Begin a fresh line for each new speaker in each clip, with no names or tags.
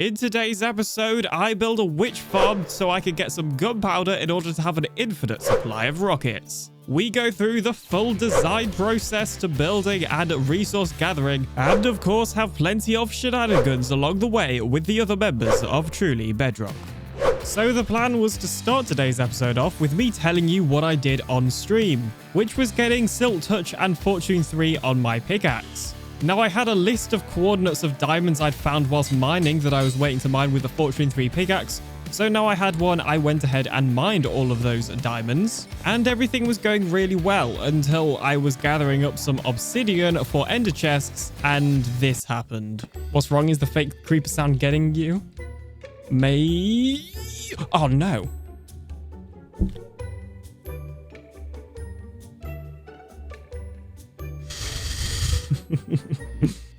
In today's episode, I build a witch farm so I can get some gunpowder in order to have an infinite supply of rockets. We go through the full design process to building and resource gathering, and of course have plenty of shenanigans along the way with the other members of Truly Bedrock. So the plan was to start today's episode off with me telling you what I did on stream, which was getting Silk Touch and Fortune 3 on my pickaxe. Now, I had a list of coordinates of diamonds I'd found whilst mining that I was waiting to mine with the Fortune 3 pickaxe. So now I had one, I went ahead and mined all of those diamonds. And everything was going really well until I was gathering up some obsidian for ender chests, and this happened. What's wrong? Is the fake creeper sound getting you? Oh no.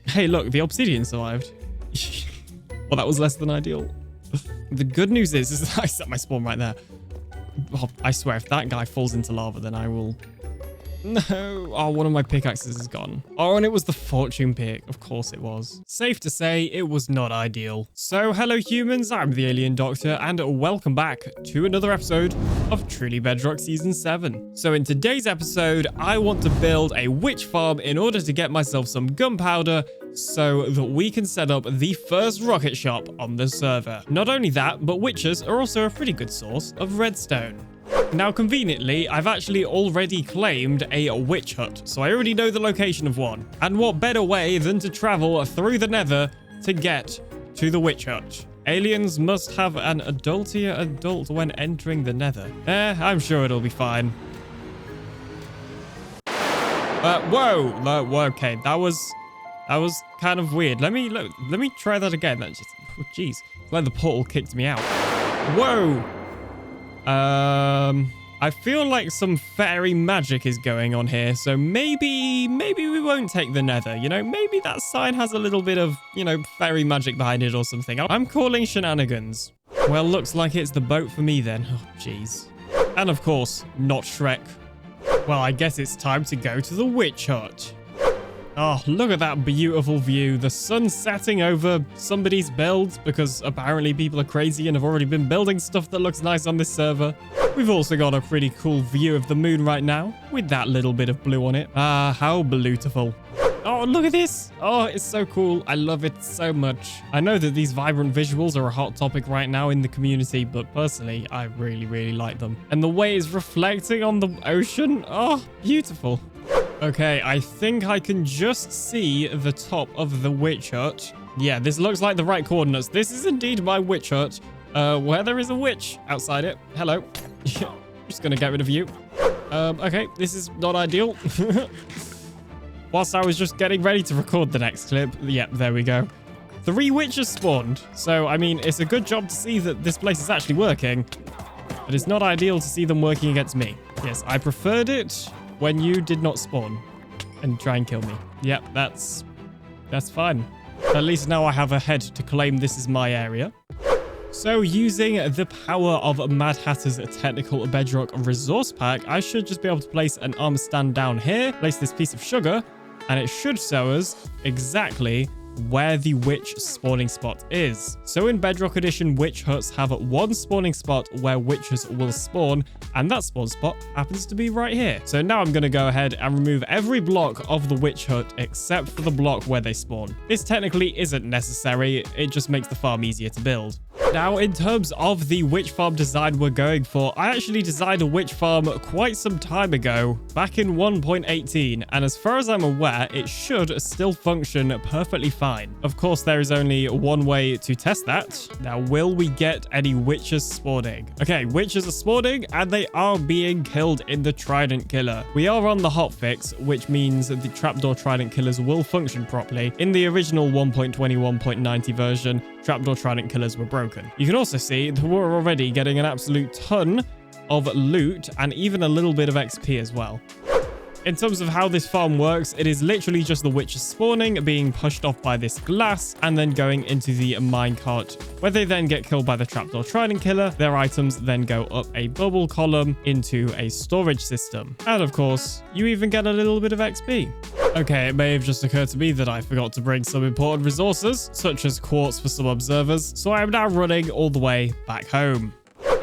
Hey, look, the obsidian survived. Well, that was less than ideal. The good news is I set my spawn right there. Oh, I swear, if that guy falls into lava, then I will... No. Oh, one of my pickaxes is gone. Oh, and it was the fortune pick. Of course it was. Safe to say, it was not ideal. So, hello humans, I'm the Alien Doctor, and welcome back to another episode of Truly Bedrock Season 7. So, in today's episode, I want to build a witch farm in order to get myself some gunpowder so that we can set up the first rocket shop on the server. Not only that, but witches are also a pretty good source of redstone. Now, conveniently, I've actually already claimed a witch hut, so I already know the location of one. And what better way than to travel through the Nether to get to the witch hut? Aliens must have an adult when entering the Nether. I'm sure it'll be fine. Whoa, okay, that was kind of weird. Let me try that again. That just, oh, jeez, like the portal kicked me out. Whoa. I feel like some fairy magic is going on here, so maybe we won't take the Nether, you know? Maybe that sign has a little bit of, you know, fairy magic behind it or something. I'm calling shenanigans. Well, looks like it's the boat for me then. Oh, jeez. And of course, not Shrek. Well, I guess it's time to go to the witch hut. Oh, look at that beautiful view. The sun setting over somebody's build because apparently people are crazy and have already been building stuff that looks nice on this server. We've also got a pretty cool view of the moon right now with that little bit of blue on it. Ah, how beautiful. Oh, look at this. Oh, it's so cool. I love it so much. I know that these vibrant visuals are a hot topic right now in the community, but personally, I really, really like them. And the way it's reflecting on the ocean. Oh, beautiful. Okay, I think I can just see the top of the witch hut. Yeah, this looks like the right coordinates. This is indeed my witch hut, where there is a witch outside it. Hello. Just gonna get rid of you. Okay, this is not ideal. Whilst I was just getting ready to record the next clip, yep, there we go. 3 witches spawned. So, I mean, it's a good job to see that this place is actually working, but it's not ideal to see them working against me. Yes, I preferred it when you did not spawn and try and kill me. Yep, that's fine. At least now I have a head to claim this is my area. So using the power of Mad Hatter's Technical Bedrock Resource Pack, I should just be able to place an armor stand down here, place this piece of sugar, and it should show us exactly where the witch spawning spot is. So in Bedrock Edition, witch huts have one spawning spot where witches will spawn, and that spawn spot happens to be right here. So now I'm going to go ahead and remove every block of the witch hut except for the block where they spawn. This technically isn't necessary, it just makes the farm easier to build. Now, in terms of the witch farm design we're going for, I actually designed a witch farm quite some time ago, back in 1.18, and as far as I'm aware, it should still function perfectly fine. Of course, there is only one way to test that. Now, will we get any witches spawning? Okay, witches are spawning, and they are being killed in the Trident killer. We are on the hotfix, which means that the trapdoor Trident killers will function properly. In the original 1.21.90 version, trapdoor Trident killers were broken. You can also see that we're already getting an absolute ton of loot and even a little bit of XP as well. In terms of how this farm works, it is literally just the witches spawning, being pushed off by this glass, and then going into the minecart, where they then get killed by the trapdoor Trident killer. Their items then go up a bubble column into a storage system. And of course, you even get a little bit of XP. Okay, it may have just occurred to me that I forgot to bring some important resources, such as quartz for some observers, so I am now running all the way back home.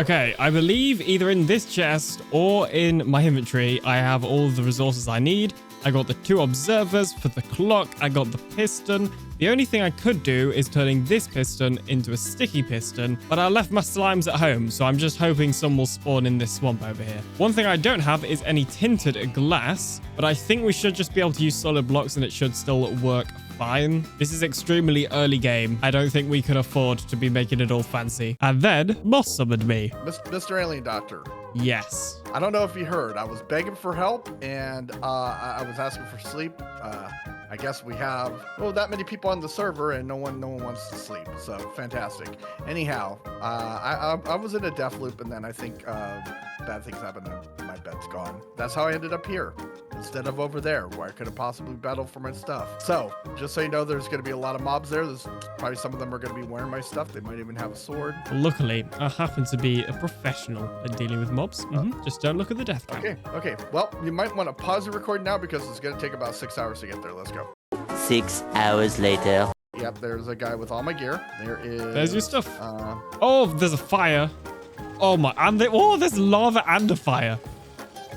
Okay, I believe either in this chest or in my inventory, I have all the resources I need. I got the 2 observers for the clock. I got the piston. The only thing I could do is turning this piston into a sticky piston, but I left my slimes at home, so I'm just hoping some will spawn in this swamp over here. One thing I don't have is any tinted glass, but I think we should just be able to use solid blocks and it should still work fine. This is extremely early game. I don't think we can afford to be making it all fancy. And then Moss summoned me.
Mr. Alien Doctor.
Yes.
I don't know if you heard. I was begging for help and I was asking for sleep. I guess we have that many people on the server and no one wants to sleep. So fantastic. Anyhow, I was in a death loop and then I think bad things happened and my bed's gone. That's how I ended up here instead of over there where I could have possibly battled for my stuff. So just so you know, there's going to be a lot of mobs there. There's probably some of them are going to be wearing my stuff. They might even have a sword.
Luckily, I happen to be a professional at dealing with mobs. Just don't look at the death count.
Okay. Well, you might want to pause the recording now because it's going to take about 6 hours to get there. Let's go.
6 hours later.
Yep, there's a guy with all my gear.
There's your stuff. Oh, there's a fire. Oh my, and there's lava and a fire.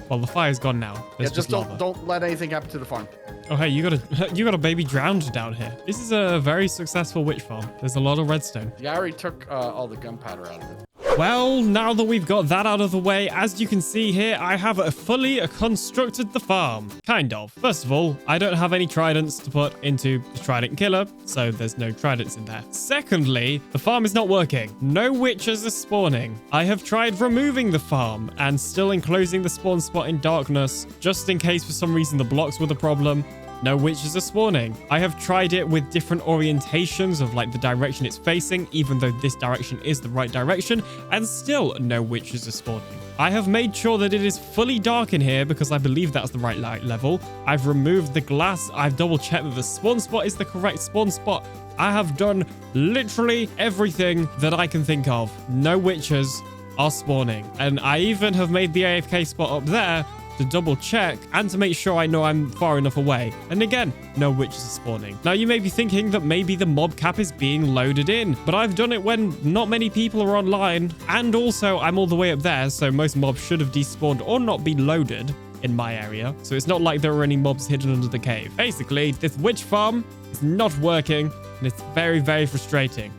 Well, the fire's gone now. There's
just don't let anything happen to the farm.
Oh, hey, you got a baby drowned down here. This is a very successful witch farm. There's a lot of redstone.
Yeah, I already took all the gunpowder out of it.
Well, now that we've got that out of the way, as you can see here, I have fully constructed the farm. Kind of. First of all, I don't have any tridents to put into the trident killer, so there's no tridents in there. Secondly, the farm is not working. No witches are spawning. I have tried removing the farm and still enclosing the spawn spot in darkness, just in case for some reason the blocks were the problem. No witches are spawning. I have tried it with different orientations of like the direction it's facing, even though this direction is the right direction, and still no witches are spawning. I have made sure that it is fully dark in here because I believe that's the right light level. I've removed the glass. I've double checked that the spawn spot is the correct spawn spot. I have done literally everything that I can think of. No witches are spawning. And I even have made the AFK spot up there to double check and to make sure I know I'm far enough away. And again, no witches are spawning. Now you may be thinking that maybe the mob cap is being loaded in, but I've done it when not many people are online. And also I'm all the way up there, so most mobs should have despawned or not be loaded in my area. So it's not like there were any mobs hidden under the cave. Basically, this witch farm is not working and it's very, very frustrating.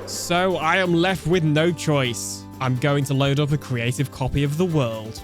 So I am left with no choice. I'm going to load up a creative copy of the world.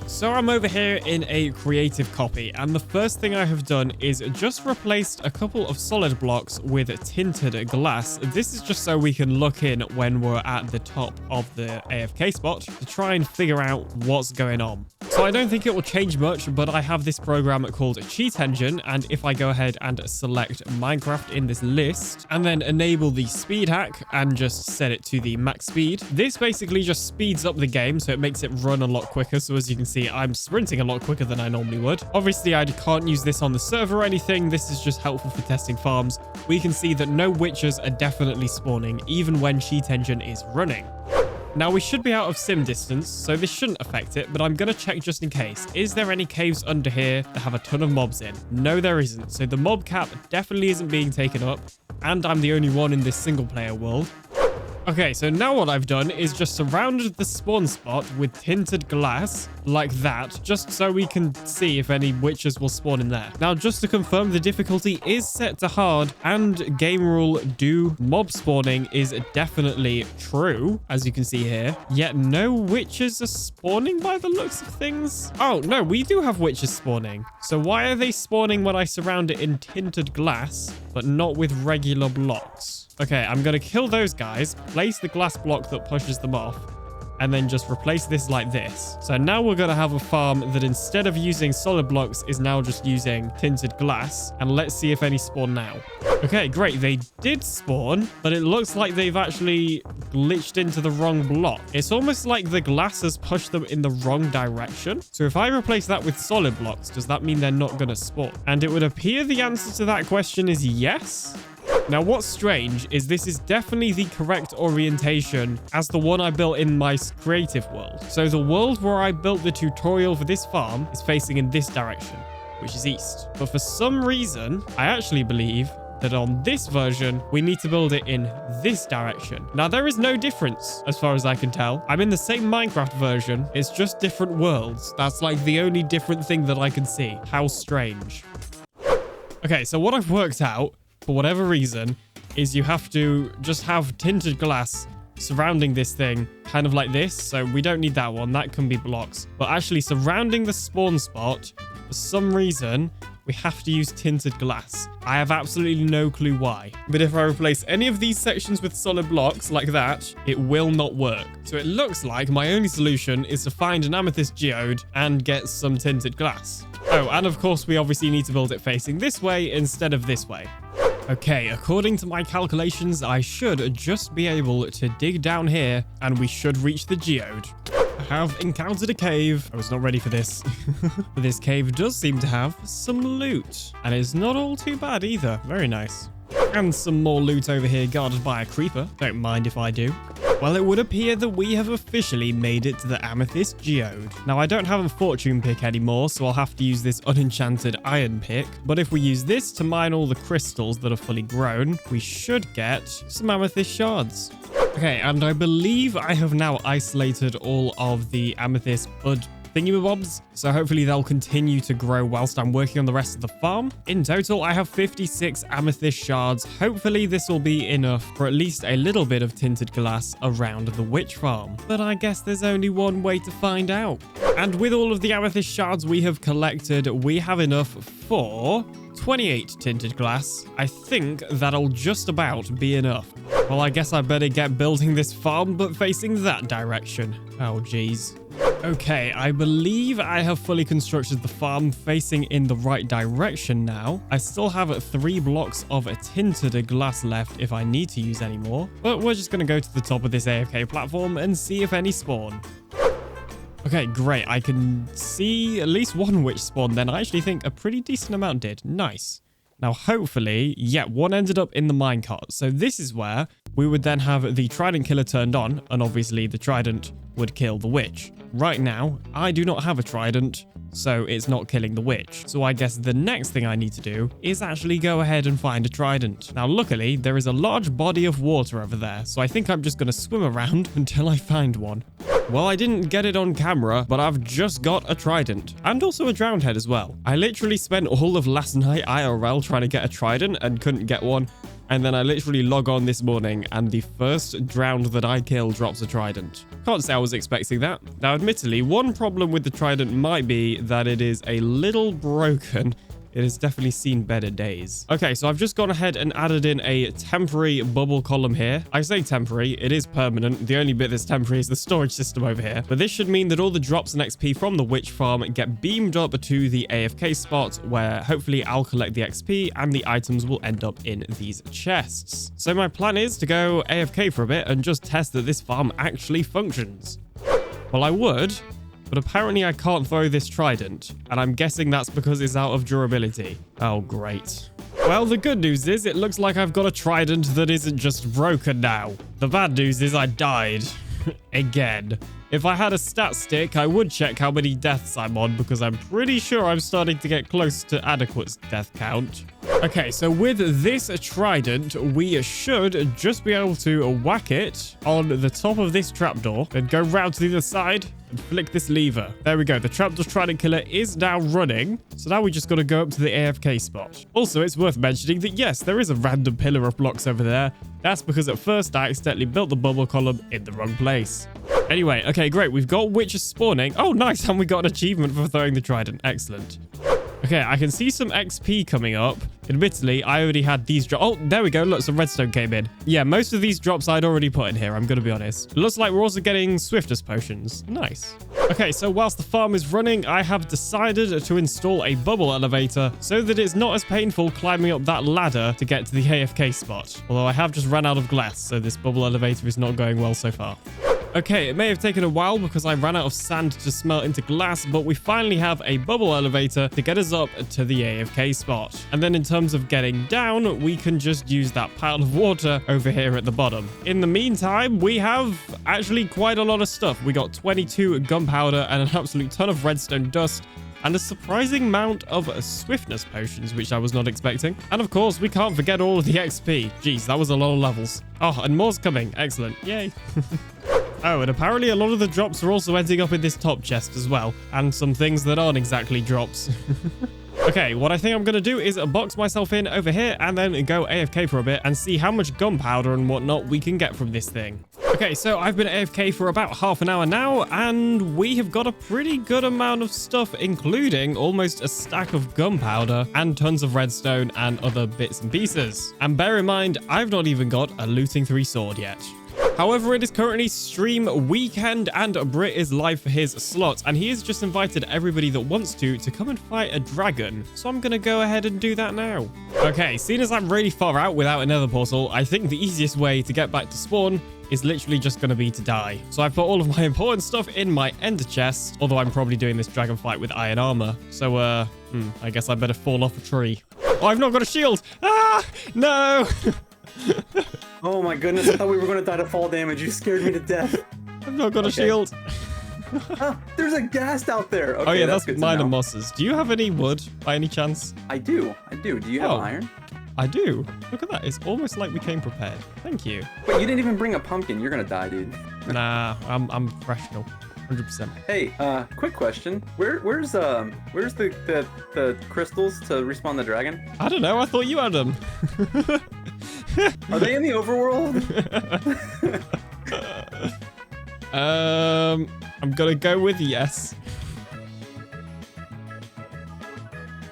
So I'm over here in a creative copy, and the first thing I have done is just replaced a couple of solid blocks with tinted glass. This is just so we can look in when we're at the top of the AFK spot to try and figure out what's going on. So I don't think it will change much, but I have this program called Cheat Engine, and if I go ahead and select Minecraft in this list and then enable the speed hack and just set it to the max speed, this basically just speeds up the game, so it makes it run a lot quicker. So as you can see, I'm sprinting a lot quicker than I normally would. Obviously, I can't use this on the server or anything. This is just helpful for testing farms. We can see that no witches are definitely spawning, even when Cheat Engine is running. Now, we should be out of sim distance, so this shouldn't affect it, but I'm going to check just in case. Is there any caves under here that have a ton of mobs in? No, there isn't. So the mob cap definitely isn't being taken up, and I'm the only one in this single player world. Okay, so now what I've done is just surrounded the spawn spot with tinted glass like that, just so we can see if any witches will spawn in there. Now, just to confirm, the difficulty is set to hard, and game rule do mob spawning is definitely true, as you can see here. Yet no witches are spawning by the looks of things. Oh, no, we do have witches spawning. So why are they spawning when I surround it in tinted glass, but not with regular blocks? Okay, I'm going to kill those guys, place the glass block that pushes them off, and then just replace this like this. So now we're going to have a farm that instead of using solid blocks is now just using tinted glass. And let's see if any spawn now. Okay, great. They did spawn, but it looks like they've actually glitched into the wrong block. It's almost like the glass has pushed them in the wrong direction. So if I replace that with solid blocks, does that mean they're not going to spawn? And it would appear the answer to that question is yes. Now, what's strange is this is definitely the correct orientation as the one I built in my creative world. So the world where I built the tutorial for this farm is facing in this direction. which is east. But for some reason, I actually believe that on this version, we need to build it in this direction. Now, there is no difference as far as I can tell. I'm in the same Minecraft version. It's just different worlds. That's like the only different thing that I can see. How strange. Okay, so what I've worked out, for whatever reason, is you have to just have tinted glass surrounding this thing, kind of like this. So we don't need that one. That can be blocks. But actually surrounding the spawn spot, for some reason, we have to use tinted glass. I have absolutely no clue why. But if I replace any of these sections with solid blocks like that, it will not work. So it looks like my only solution is to find an amethyst geode and get some tinted glass. Oh, and of course, we obviously need to build it facing this way instead of this way. Okay, according to my calculations, I should just be able to dig down here and we should reach the geode. I have encountered a cave. I was not ready for this. But this cave does seem to have some loot. And it's not all too bad either. Very nice. And some more loot over here guarded by a creeper. Don't mind if I do. Well, it would appear that we have officially made it to the amethyst geode. Now, I don't have a fortune pick anymore, so I'll have to use this unenchanted iron pick. But if we use this to mine all the crystals that are fully grown, we should get some amethyst shards. Okay, and I believe I have now isolated all of the amethyst bud thingamabobs, so hopefully they'll continue to grow whilst I'm working on the rest of the farm. In total, I have 56 amethyst shards. Hopefully this will be enough for at least a little bit of tinted glass around the witch farm. But I guess there's only one way to find out. And with all of the amethyst shards we have collected, we have enough for 28 tinted glass. I think that'll just about be enough. Well, I guess I better get building this farm, but facing that direction. Oh, geez. Okay, I believe I have fully constructed the farm facing in the right direction now. I still have 3 blocks of tinted glass left if I need to use any more. But we're just going to go to the top of this AFK platform and see if any spawn. Okay, great. I can see at least one witch spawn then. I actually think a pretty decent amount did. Nice. Now, hopefully, yeah, one ended up in the minecart. So this is where we would then have the Trident killer turned on, and obviously the Trident would kill the witch. Right now, I do not have a Trident, so it's not killing the witch. So I guess the next thing I need to do is actually go ahead and find a Trident. Now, luckily, there is a large body of water over there, so I think I'm just going to swim around until I find one. Well, I didn't get it on camera, but I've just got a Trident and also a drowned head as well. I literally spent all of last night IRL trying to get a Trident and couldn't get one. And then I literally log on this morning and the first drowned that I kill drops a Trident. Can't say I was expecting that. Now, admittedly, one problem with the Trident might be that it is a little broken. It has definitely seen better days. Okay, so I've just gone ahead and added in a temporary bubble column here. I say temporary, it is permanent. The only bit that's temporary is the storage system over here. But this should mean that all the drops and XP from the witch farm get beamed up to the AFK spot where hopefully I'll collect the XP and the items will end up in these chests. So my plan is to go AFK for a bit and just test that this farm actually functions. Well, I would, but apparently I can't throw this Trident, and I'm guessing that's because it's out of durability. Oh, great. Well, the good news is it looks like I've got a Trident that isn't just broken now. The bad news is I died. Again. If I had a stat stick, I would check how many deaths I'm on, because I'm pretty sure I'm starting to get close to adequate death count. Okay, so with this Trident, we should just be able to whack it on the top of this trapdoor, then go round to the other side and flick this lever. There we go. The trapdoor Trident killer is now running. So now we just got to go up to the AFK spot. Also, it's worth mentioning that yes, there is a random pillar of blocks over there. That's because at first I accidentally built the bubble column in the wrong place. Anyway, okay, great. We've got witches spawning. Oh, nice. And we got an achievement for throwing the Trident. Excellent. Okay, I can see some XP coming up. Admittedly, I already had these drops. Oh, there we go. Look, some redstone came in. Yeah, most of these drops I'd already put in here. I'm going to be honest. It looks like we're also getting swiftest potions. Nice. Okay, so whilst the farm is running, I have decided to install a bubble elevator so that it's not as painful climbing up that ladder to get to the AFK spot. Although I have just run out of glass, so this bubble elevator is not going well so far. Okay, it may have taken a while because I ran out of sand to smelt into glass, but we finally have a bubble elevator to get us up to the AFK spot. And then in terms of getting down, we can just use that pile of water over here at the bottom. In the meantime, we have actually quite a lot of stuff. We got 22 gunpowder and an absolute ton of redstone dust, and a surprising amount of swiftness potions, which I was not expecting. And of course, we can't forget all of the XP. Jeez, that was a lot of levels. Oh, and more's coming. Excellent. Yay. Oh, and apparently a lot of the drops are also ending up in this top chest as well, and some things that aren't exactly drops. Okay, what I think I'm going to do is box myself in over here and then go AFK for a bit and see how much gunpowder and whatnot we can get from this thing. Okay, so I've been AFK for about half an hour now, and we have got a pretty good amount of stuff, including almost a stack of gunpowder and tons of redstone and other bits and pieces. And bear in mind, I've not even got a looting 3 sword yet. However, it is currently stream weekend and Brit is live for his slot, and he has just invited everybody that wants to come and fight a dragon. So I'm going to go ahead and do that now. Okay, seeing as I'm really far out without another portal, I think the easiest way to get back to spawn is literally just going to be to die. So I've put all of my important stuff in my ender chest, although I'm probably doing this dragon fight with iron armor. So, I guess I better fall off a tree. Oh, I've not got a shield. Ah, no.
Oh my goodness, I thought we were going to die to fall damage. You scared me to death.
I've not got a shield.
There's a ghast out there. Okay,
oh yeah, that's
good
mine and mosses. Do you have any wood by any chance?
I do. Do you have iron?
I do. Look at that. It's almost like we came prepared. Thank you.
Wait, you didn't even bring a pumpkin. You're going to die, dude.
Nah, I'm professional. 100%.
Hey, quick question. Where's the crystals to respawn the dragon?
I don't know. I thought you had them.
Are they in the overworld?
I'm gonna go with yes.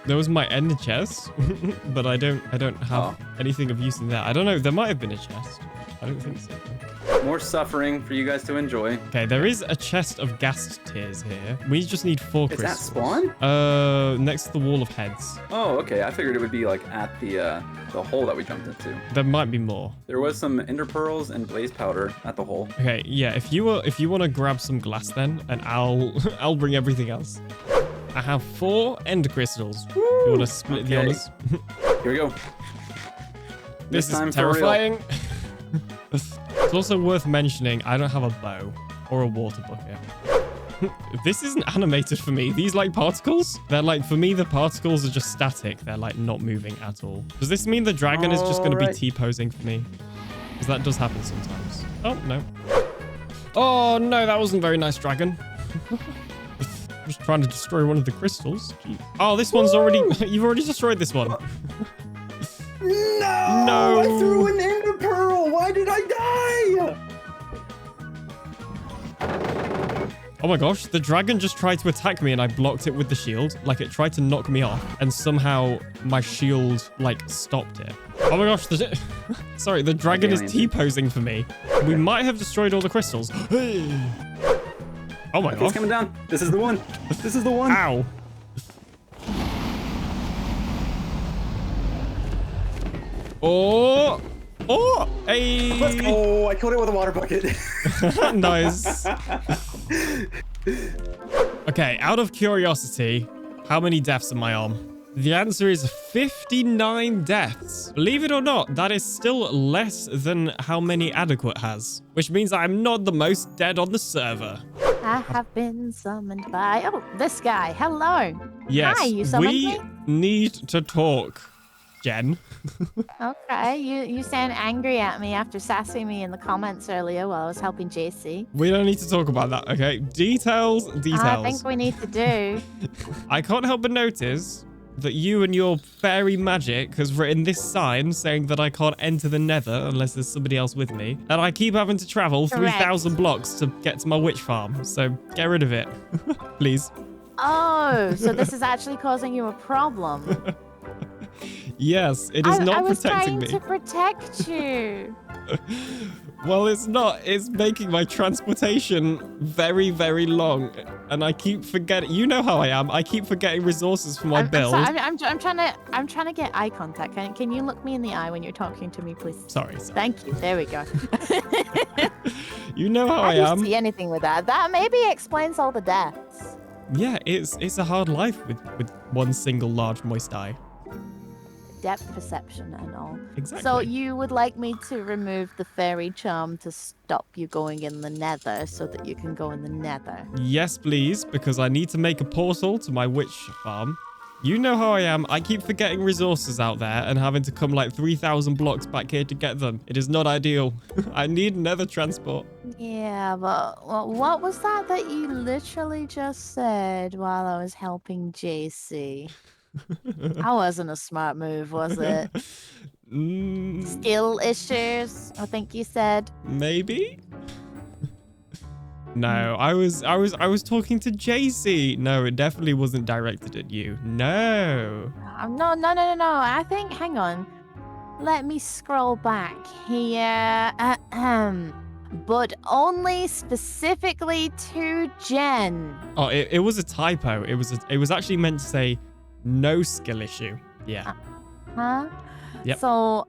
There was my ender chest, but I don't have anything of use in there. I don't know. There might have been a chest. I don't think so.
More suffering for you guys to enjoy.
Okay, there is a chest of ghast tears here. We just need 4 crystals.
Is that spawn?
Next to the wall of heads.
Oh, okay. I figured it would be like at the hole that we jumped into.
There might be more.
There was some ender pearls and blaze powder at the hole.
Okay, yeah. If you want to grab some glass then, and I'll bring everything else. I have 4 ender crystals. Woo! You want to split the honors?
Here we go.
This is terrifying. It's also worth mentioning I don't have a bow or a water bucket. This isn't animated for me. These like particles, they're like, for me, the particles are just static. They're like not moving at all. Does this mean the dragon is just going to be T-posing for me? Because that does happen sometimes. Oh, no. Oh, no, that wasn't very nice, dragon. Just trying to destroy one of the crystals. Jeez. Oh, this one's already, you've already destroyed this one.
No! I threw an ender pearl! Why did I die?
Oh my gosh, the dragon just tried to attack me and I blocked it with the shield. Like it tried to knock me off and somehow my shield like stopped it. Oh my gosh, sorry, the dragon is T-posing for me. We might have destroyed all the crystals. Oh my gosh.
It's coming down. This is the one. This is the one.
Ow. Oh, hey.
Let's go. I killed it with a water bucket.
Nice. Okay, out of curiosity, how many deaths am I on? The answer is 59 deaths. Believe it or not, that is still less than how many Adequate has, which means I'm not the most dead on the server.
I have been summoned by... Oh, this guy. Hello.
Yes,
Hi, you summoned me?
Need to talk, Jen.
Okay, you sound angry at me after sassing me in the comments earlier while I was helping JC.
We don't need to talk about that, okay? Details.
I think we need to do.
I can't help but notice that you and your fairy magic has written this sign saying that I can't enter the Nether unless there's somebody else with me. And I keep having to travel 3,000 blocks to get to my witch farm. So get rid of it, please.
Oh, so this is actually causing you a problem.
Yes, it is not protecting me.
I was trying to protect you.
Well, it's not. It's making my transportation very, very long. And I keep forgetting. You know how I am. I keep forgetting resources for my build.
I'm trying to get eye contact. Can you look me in the eye when you're talking to me, please?
Sorry.
Thank you. There we go.
You know how I am.
I didn't see anything with that. That maybe explains all the deaths.
Yeah, it's a hard life with one single large moist eye.
depth perception and all.
Exactly.
So you would like me to remove the fairy charm to stop you going in the Nether so that you can go in the Nether?
Yes, please, because I need to make a portal to my witch farm. You know how I am. I keep forgetting resources out there and having to come like 3,000 blocks back here to get them. It is not ideal. I need Nether transport.
Yeah, but what was that you literally just said while I was helping JC? That wasn't a smart move, was it? Skill issues, I think you said.
Maybe? No, I was talking to JC. No, it definitely wasn't directed at you. No.
No. I think, hang on. Let me scroll back here. But only specifically to Jen.
Oh, it was a typo. It was actually meant to say no skill issue. Yeah.
Huh?
Yep.
So,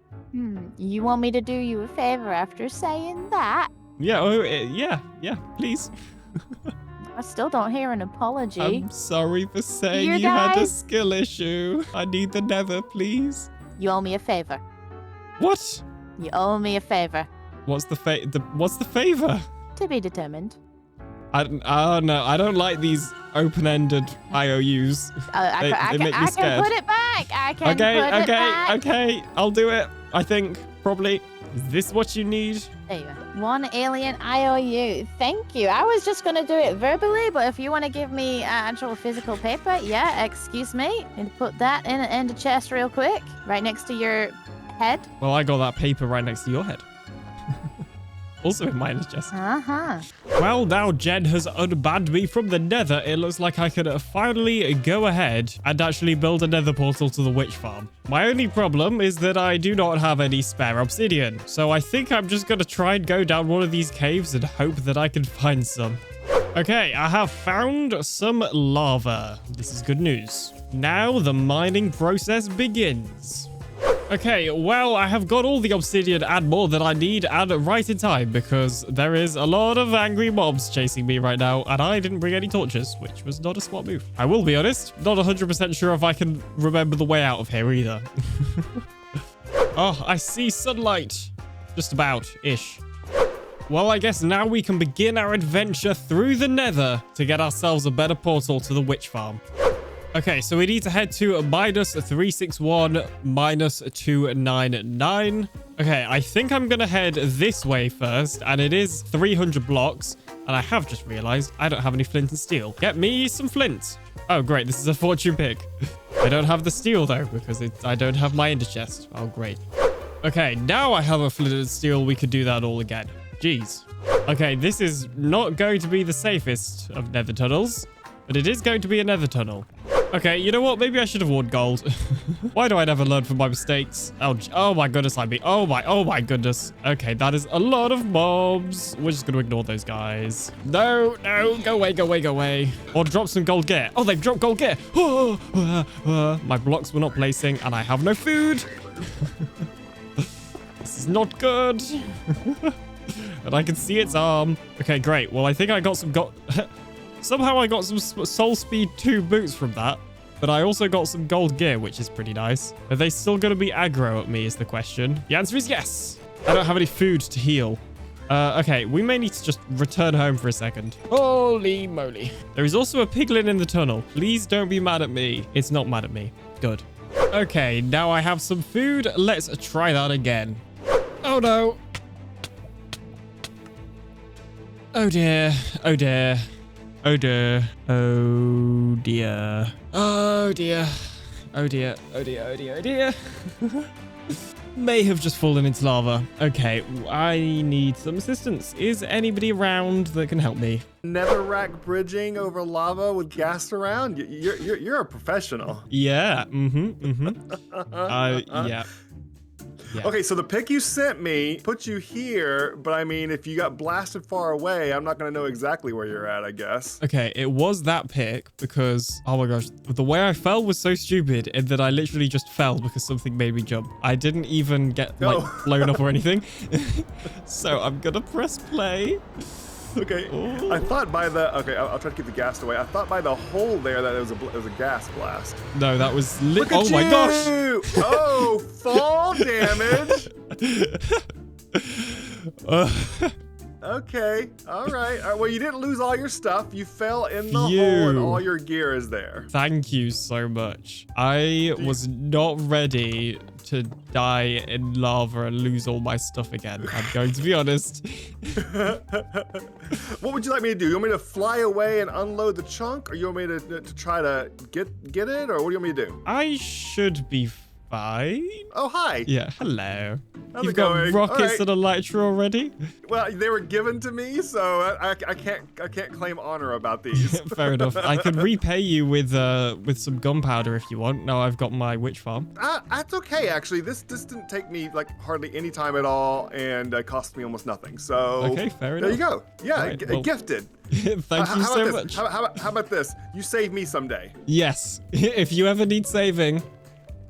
you want me to do you a favor after saying that?
Yeah, yeah, please.
I still don't hear an apology.
I'm sorry for saying
You
you had a
guys-
skill issue. I need the Nether, please.
You owe me a favor.
What?
You owe me a favor.
What's the favor?
To be determined.
Oh no, I don't like these open-ended IOUs. They make me
I
scared.
can put it back. I can put it back.
Okay, I'll do it. I think, probably. Is this what you need?
There you go. 1 alien IOU. Thank you. I was just going to do it verbally, but if you want to give me actual physical paper, yeah, excuse me. And put that in the chest real quick, right next to your head.
Well, I got that paper right next to your head. Also in my chest.
Uh-huh.
Well, now Jen has unbanned me from the Nether, it looks like I can finally go ahead and actually build a Nether portal to the witch farm. My only problem is that I do not have any spare obsidian, so I think I'm just going to try and go down one of these caves and hope that I can find some. Okay, I have found some lava. This is good news. Now the mining process begins. Okay, well, I have got all the obsidian and more that I need, and right in time, because there is a lot of angry mobs chasing me right now, and I didn't bring any torches, which was not a smart move. I will be honest, not 100% sure if I can remember the way out of here either. Oh, I see sunlight. Just about-ish. Well, I guess now we can begin our adventure through the Nether to get ourselves a better portal to the witch farm. Okay, so we need to head to -361, -299. Okay, I think I'm going to head this way first, and it is 300 blocks. And I have just realized I don't have any flint and steel. Get me some flint. Oh, great. This is a fortune pick. I don't have the steel, though, because I don't have my ender chest. Oh, great. Okay, now I have a flint and steel. We could do that all again. Jeez. Okay, this is not going to be the safest of nether tunnels, but it is going to be a nether tunnel. Okay, you know what? Maybe I should have worn gold. Why do I never learn from my mistakes? Oh my goodness, oh my goodness. Okay, that is a lot of mobs. We're just going to ignore those guys. No, go away. Or drop some gold gear. Oh, they've dropped gold gear. My blocks were not placing, and I have no food. This is not good. And I can see its arm. Okay, great. Well, I think I got some gold. Somehow I got some Soul Speed 2 boots from that, but I also got some gold gear, which is pretty nice. Are they still going to be aggro at me is the question. The answer is yes. I don't have any food to heal. Okay, we may need to just return home for a second. Holy moly. There is also a piglin in the tunnel. Please don't be mad at me. It's not mad at me. Good. Okay, now I have some food. Let's try that again. Oh no. Oh dear. Oh dear. Oh dear. Oh dear. Oh dear. Oh dear. Oh dear. Oh dear. Oh dear. May have just fallen into lava. Okay, I need some assistance. Is anybody around that can help me?
Netherrack bridging over lava with gas around? You're a professional.
Yeah. Yeah. Yeah.
Okay, so the pick you sent me puts you here, but I mean, if you got blasted far away, I'm not going to know exactly where you're at, I guess.
Okay, it was that pick because, oh my gosh, the way I fell was so stupid in that I literally just fell because something made me jump. I didn't even get, like, blown up or anything. So I'm going to press play.
Okay, I thought by the... Okay, I'll try to keep the gas away. I thought by the hole there that it was a gas blast.
No, that was...
Oh
my gosh!
Oh, fall damage! Okay, all right. Well, you didn't lose all your stuff. You fell in the hole and all your gear is there.
Thank you so much. I was not ready to die in lava and lose all my stuff again. I'm going to be honest.
What would you like me to do? You want me to fly away and unload the chunk, or you want me to try to get it, or what do you want me to do?
I should be fine.
Oh, hi.
Yeah, hello.
How's
You've
it
got
going?
rockets
All right.
and elytra already?
Well, they were given to me, so I can't claim honor about these.
Fair enough. I could repay you with some gunpowder if you want. Now I've got my witch farm.
That's okay, actually. This didn't take me like hardly any time at all, and cost me almost nothing. So
Okay, fair enough.
there you go. Yeah,
Right, well-
gifted.
Thank you
How
so
about
much.
this? How about this? You save me someday.
Yes. If you ever need saving,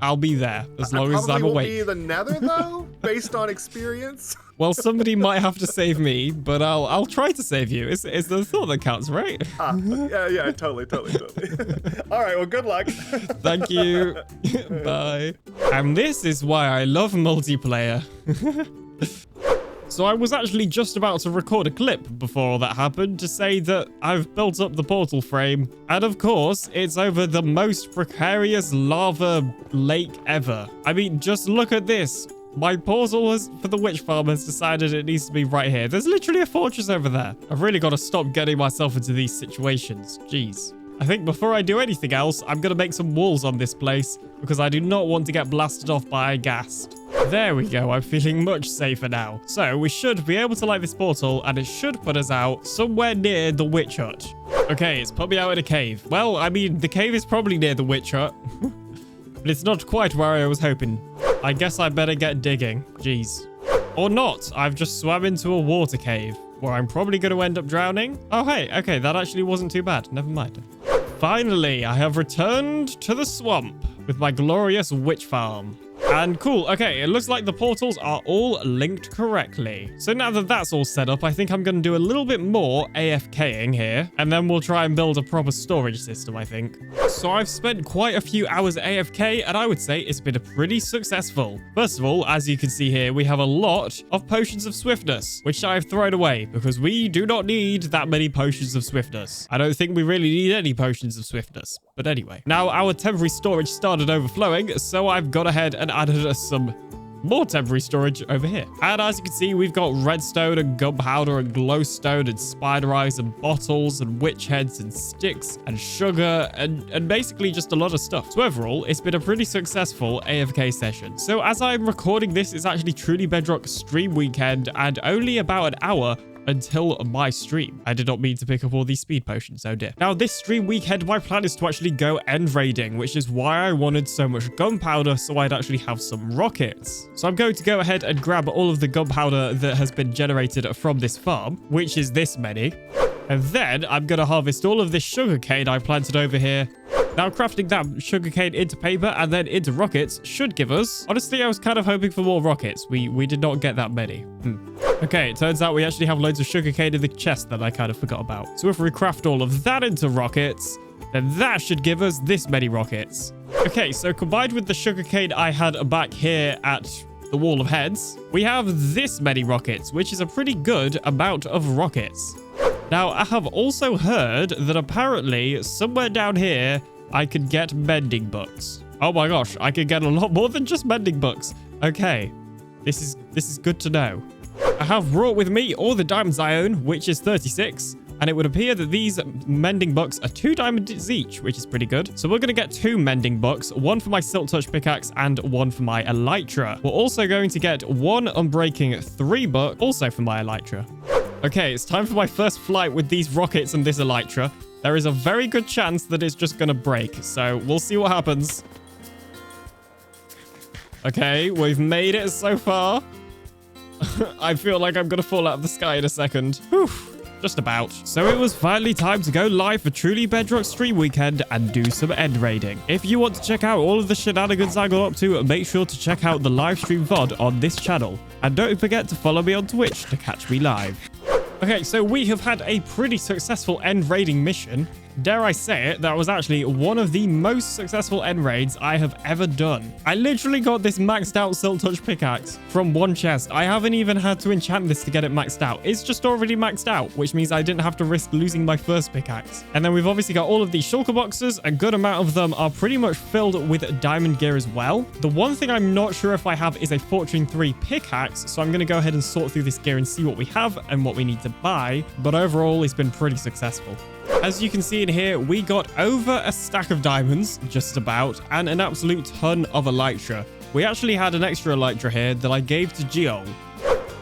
I'll be there as long as I'm
Probably
awake.
won't be the Nether though, based on experience.
Well, somebody might have to save me, but I'll try to save you. It's the thought that counts, right?
Yeah, totally. All right, well, good luck.
Thank you. Bye. And this is why I love multiplayer. So I was actually just about to record a clip before all that happened to say that I've built up the portal frame. And of course, it's over the most precarious lava lake ever. I mean, just look at this. My portal for the witch farm has decided it needs to be right here. There's literally a fortress over there. I've really got to stop getting myself into these situations. Jeez. I think before I do anything else, I'm going to make some walls on this place because I do not want to get blasted off by a ghast. There we go. I'm feeling much safer now. So we should be able to light this portal and it should put us out somewhere near the witch hut. Okay, it's put me out in a cave. Well, I mean, the cave is probably near the witch hut, but it's not quite where I was hoping. I guess I better get digging. Jeez. Or not. I've just swam into a water cave where I'm probably going to end up drowning. Oh, hey. Okay, that actually wasn't too bad. Never mind. Finally, I have returned to the swamp with my glorious witch farm. And cool, okay, it looks like the portals are all linked correctly. So now that that's all set up, I think I'm going to do a little bit more AFKing here, and then we'll try and build a proper storage system, I think. So I've spent quite a few hours AFK, and I would say it's been pretty successful. First of all, as you can see here, we have a lot of potions of swiftness, which I've thrown away because we do not need that many potions of swiftness. I don't think we really need any potions of swiftness. But anyway, now our temporary storage started overflowing, so I've gone ahead and added some more temporary storage over here. And as you can see, we've got redstone and gunpowder and glowstone and spider eyes and bottles and witch heads and sticks and sugar and basically just a lot of stuff. So overall, it's been a pretty successful AFK session. So as I'm recording this, it's actually truly Bedrock stream weekend and only about an hour until my stream. I did not mean to pick up all these speed potions, oh dear. Now, this stream weekend, my plan is to actually go end raiding, which is why I wanted so much gunpowder, so I'd actually have some rockets. So I'm going to go ahead and grab all of the gunpowder that has been generated from this farm, which is this many. And then I'm going to harvest all of this sugarcane I planted over here. Now, crafting that sugarcane into paper and then into rockets should give us... Honestly, I was kind of hoping for more rockets. We did not get that many. Okay, it turns out we actually have loads of sugarcane in the chest that I kind of forgot about. So if we craft all of that into rockets, then that should give us this many rockets. Okay, so combined with the sugarcane I had back here at the wall of heads, we have this many rockets, which is a pretty good amount of rockets. Now, I have also heard that apparently somewhere down here, I could get mending books. Oh my gosh, I could get a lot more than just mending books. Okay, this is good to know. I have brought with me all the diamonds I own, which is 36. And it would appear that these mending books are 2 diamonds each, which is pretty good. So we're going to get 2 mending books, 1 for my Silk Touch pickaxe and 1 for my elytra. We're also going to get 1 Unbreaking 3 book, also for my elytra. Okay, it's time for my first flight with these rockets and this elytra. There is a very good chance that it's just going to break, so we'll see what happens. Okay, we've made it so far. I feel like I'm going to fall out of the sky in a second. Whew. Just about. So it was finally time to go live for Truly Bedrock Stream Weekend and do some end raiding. If you want to check out all of the shenanigans I got up to, make sure to check out the live stream VOD on this channel. And don't forget to follow me on Twitch to catch me live. Okay, so we have had a pretty successful end raiding mission. Dare I say it, that was actually one of the most successful end raids I have ever done. I literally got this maxed out Silk Touch pickaxe from one chest. I haven't even had to enchant this to get it maxed out. It's just already maxed out, which means I didn't have to risk losing my first pickaxe. And then we've obviously got all of these shulker boxes. A good amount of them are pretty much filled with diamond gear as well. The one thing I'm not sure if I have is a Fortune 3 pickaxe, so I'm going to go ahead and sort through this gear and see what we have and what we need to buy. But overall, it's been pretty successful. As you can see in here, we got over a stack of diamonds, just about, and an absolute ton of elytra. We actually had an extra elytra here that I gave to Geol.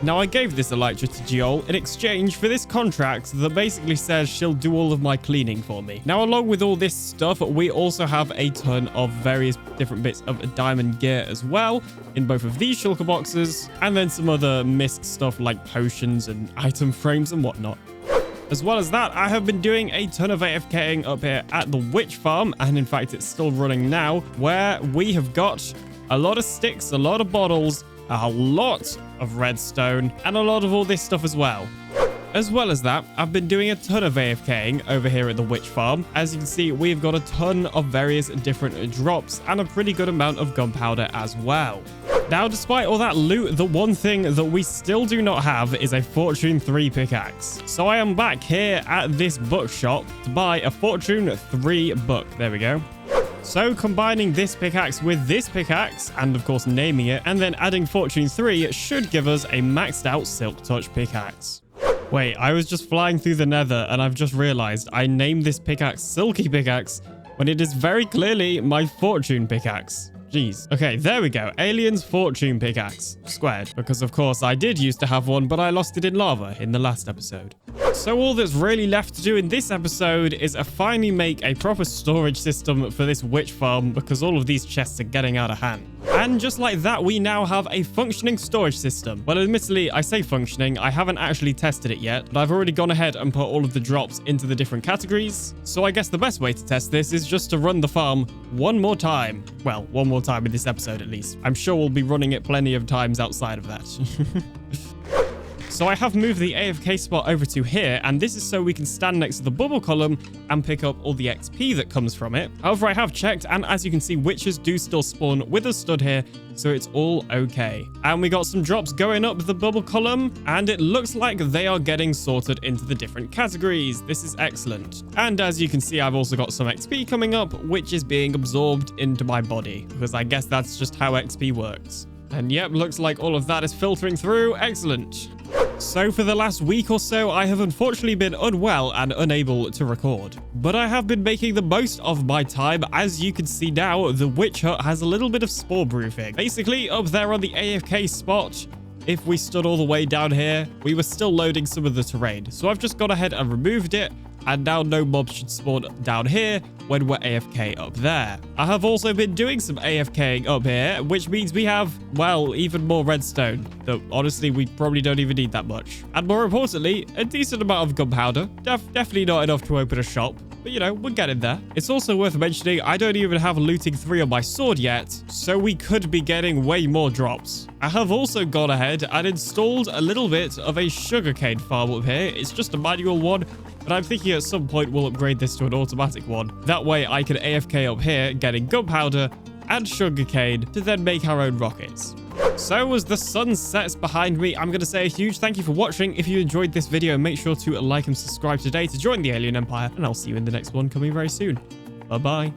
Now, I gave this elytra to Geol in exchange for this contract that basically says she'll do all of my cleaning for me. Now, along with all this stuff, we also have a ton of various different bits of diamond gear as well in both of these shulker boxes, and then some other missed stuff like potions and item frames and whatnot. As well as that, I have been doing a ton of AFKing up here at the witch farm, and in fact, it's still running now, where we have got a lot of sticks, a lot of bottles, a lot of redstone, and a lot of all this stuff as well. As well as that, I've been doing a ton of AFKing over here at the witch farm. As you can see, we've got a ton of various different drops and a pretty good amount of gunpowder as well. Now, despite all that loot, the one thing that we still do not have is a Fortune 3 pickaxe. So I am back here at this bookshop to buy a Fortune 3 book. There we go. So combining this pickaxe with this pickaxe, and of course naming it, and then adding Fortune 3 should give us a maxed out Silk Touch pickaxe. Wait, I was just flying through the Nether and I've just realized I named this pickaxe Silky Pickaxe when it is very clearly my Fortune pickaxe. Jeez. Okay, there we go. Alien's Fortune pickaxe. Squared. Because of course I did used to have one, but I lost it in lava in the last episode. So all that's really left to do in this episode is finally make a proper storage system for this witch farm, because all of these chests are getting out of hand. And just like that, we now have a functioning storage system. Well, admittedly, I say functioning. I haven't actually tested it yet, but I've already gone ahead and put all of the drops into the different categories. So I guess the best way to test this is just to run the farm one more time. Well, one more time in this episode at least. I'm sure we'll be running it plenty of times outside of that. So I have moved the AFK spot over to here, and this is so we can stand next to the bubble column and pick up all the XP that comes from it. However, I have checked, and as you can see, witches do still spawn with us stood here, so it's all okay. And we got some drops going up the bubble column, and it looks like they are getting sorted into the different categories. This is excellent. And as you can see, I've also got some XP coming up, which is being absorbed into my body, because I guess that's just how XP works. And yep, looks like all of that is filtering through. Excellent. So for the last week or so, I have unfortunately been unwell and unable to record. But I have been making the most of my time. As you can see now, the witch hut has a little bit of spore proofing. Basically, up there on the AFK spot, if we stood all the way down here, we were still loading some of the terrain. So I've just gone ahead and removed it, and now no mobs should spawn down here when we're AFK up there. I have also been doing some AFKing up here, which means we have, well, even more redstone, though honestly we probably don't even need that much. And more importantly, a decent amount of gunpowder. Definitely not enough to open a shop, but you know, we're getting there. It's also worth mentioning, I don't even have looting 3 on my sword yet, so we could be getting way more drops. I have also gone ahead and installed a little bit of a sugarcane farm up here. It's just a manual one, but I'm thinking at some point we'll upgrade this to an automatic one. That way I can AFK up here, getting gunpowder and sugarcane to then make our own rockets. So as the sun sets behind me, I'm going to say a huge thank you for watching. If you enjoyed this video, make sure to like and subscribe today to join the Alien Empire, and I'll see you in the next one coming very soon. Bye-bye.